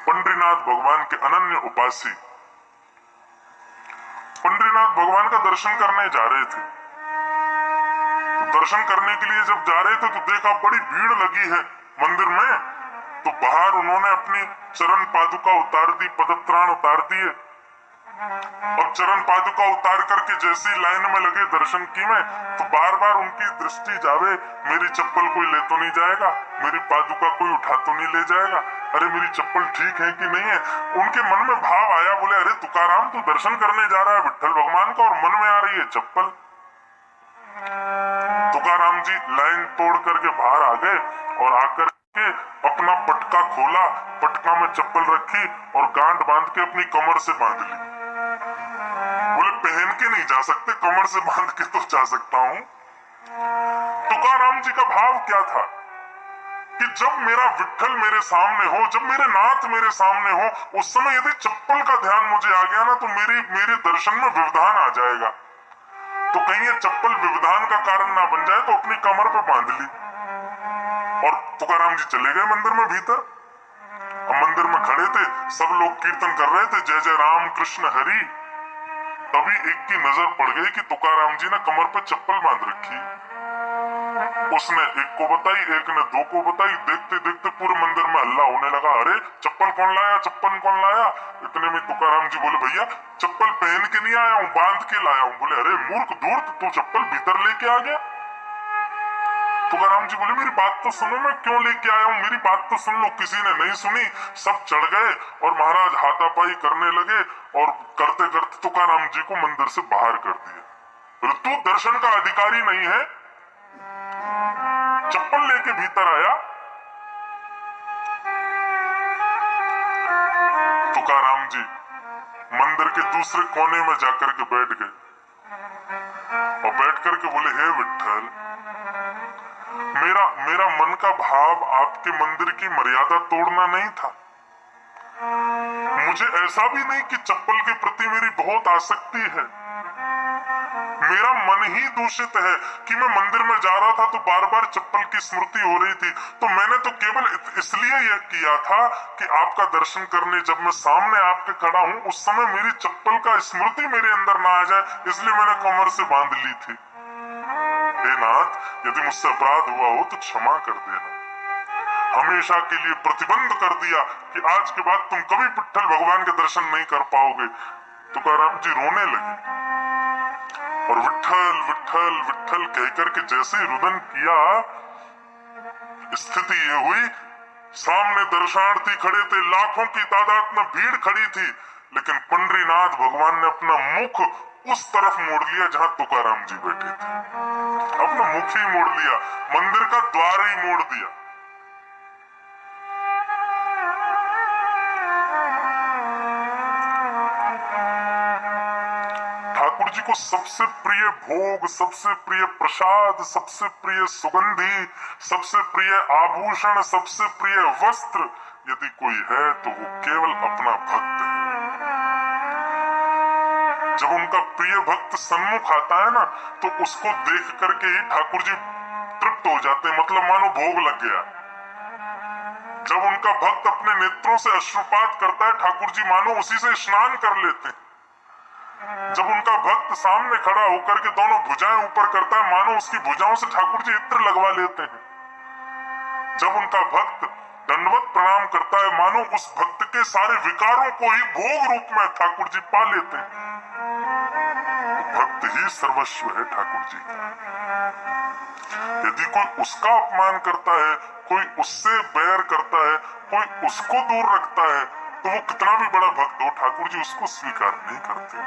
पंढरीनाथ भगवान के अनन्य उपासी पंढरीनाथ भगवान का दर्शन करने जा रहे थे। तो दर्शन करने के लिए जब जा रहे थे तो देखा बड़ी भीड़ लगी है मंदिर में। तो बाहर उन्होंने अपनी चरण पादुका उतार दी, पदत्राण उतार दिए और चरण पादुका उतार करके जैसी लाइन में लगे दर्शन की में, तो बार बार उनकी दृष्टि जावे, मेरी चप्पल कोई ले तो नहीं जाएगा, मेरी पादुका कोई उठा तो नहीं ले जाएगा, अरे मेरी चप्पल ठीक है कि नहीं है। उनके मन में भाव आया, बोले अरे तुकाराम तू दर्शन करने जा रहा है विट्ठल भगवान का और मन में आ रही है चप्पल। तुकाराम जी लाइन तोड़ करके बाहर आ गए और आकर के अपना पटका खोला, पटका में चप्पल रखी और गांठ बांध के अपनी कमर से बांध ली। बोले पहन के नहीं जा सकते, कमर से बांध के तो जा सकता हूँ। तुकाराम जी का भाव क्या था कि जब मेरा विट्ठल मेरे सामने हो, जब मेरे नाथ मेरे सामने हो, उस समय यदि चप्पल का ध्यान मुझे आ गया ना तो मेरे दर्शन में व्यवधान आ जाएगा। तो कहीं ये चप्पल व्यवधान का कारण ना बन जाए तो अपनी कमर पे बांध ली और तुकाराम जी चले गए मंदिर में भीतर। अब मंदिर में खड़े थे, सब लोग कीर्तन कर रहे थे, जय जय राम कृष्ण हरि। तभी एक की नजर पड़ गई कि तुकाराम जी ने कमर पे चप्पल बांध रखी। उसने एक को बताई, एक ने दो को बताई, देखते देखते पूरे मंदिर में हल्ला होने लगा, अरे चप्पल कौन लाया, चप्पल कौन लाया। इतने में तुकाराम जी बोले भैया चप्पल पहन के नहीं आया हूँ, बांध के लाया हूँ। बोले अरे मूर्ख धूर्त, तू चप्पल भीतर लेके आ गया। तुकाराम जी बोले मेरी बात तो सुनो, मैं क्यों लेके आया हूँ, मेरी बात तो सुन लो। किसी ने नहीं सुनी, सब चढ़ गए और महाराज हाथापाई करने लगे और करते करते तुकाराम जी को मंदिर से बाहर कर दिया। तू दर्शन का अधिकारी नहीं है, चप्पल लेके भीतर आया। तुकाराम जी मंदिर के दूसरे कोने में जाकर के बैठ गए और बैठ करके बोले हे विट्ठल, मेरा मन का भाव आपके मंदिर की मर्यादा तोड़ना नहीं था। मुझे ऐसा भी नहीं कि चप्पल के प्रति मेरी बहुत आसक्ति है। मेरा मन ही दूषित है कि मैं मंदिर में जा रहा था तो बार बार चप्पल की स्मृति हो रही थी। तो मैंने तो केवल इसलिए यह किया था कि आपका दर्शन करने जब मैं सामने आपके खड़ा हूँ उस समय मेरी चप्पल का स्मृति मेरे अंदर ना आ जाए, इसलिए मैंने कमर से बांध ली थी। हे नाथ, यदि मुझसे अपराध हुआ हो तो क्षमा कर देना। हमेशा के लिए प्रतिबंध कर दिया कि आज के बाद तुम कभी विट्ठल भगवान के दर्शन नहीं कर पाओगे। तुकाराम जी रोने लगे और विट्ठल विट्ठल विट्ठल कहकर के जैसे ही रुदन किया, स्थिति ये हुई, सामने दर्शनार्थी खड़े थे, लाखों की तादाद में भीड़ खड़ी थी, लेकिन पंढरीनाथ भगवान ने अपना मुख उस तरफ मोड़ लिया जहां तुकाराम जी बैठे थे। अपना मुख ही मोड़ लिया, मंदिर का द्वार ही मोड़ दिया। ठाकुर जी को सबसे प्रिय भोग, सबसे प्रिय प्रसाद, सबसे प्रिय सुगंधी, सबसे प्रिय आभूषण, सबसे प्रिय वस्त्र यदि कोई है तो वो केवल अपना भक्त है। जब उनका प्रिय भक्त सन्मुख आता है ना तो उसको देख करके ही ठाकुर जी तृप्त हो जाते हैं, मतलब मानो भोग लग गया। जब उनका भक्त अपने नेत्रों से अश्रुपात करता है, ठाकुर जी मानो उसी से स्नान कर लेते हैं। जब उनका भक्त सामने खड़ा होकर के दोनों भुजाएं ऊपर करता है, मानो उसकी भुजाओं से ठाकुर जी इत्र लगवा लेते हैं। जब उनका भक्त दंडवत प्रणाम करता है, मानो उस भक्त के सारे विकारों को ही भोग रूप में ठाकुर जी पा लेते हैं। भक्त ही सर्वस्व है ठाकुर जी। यदि कोई उसका अपमान करता है, कोई उससे बैर करता है, कोई उसको दूर रखता है, तो वो कितना भी बड़ा भक्त हो, ठाकुर जी उसको स्वीकार नहीं करते।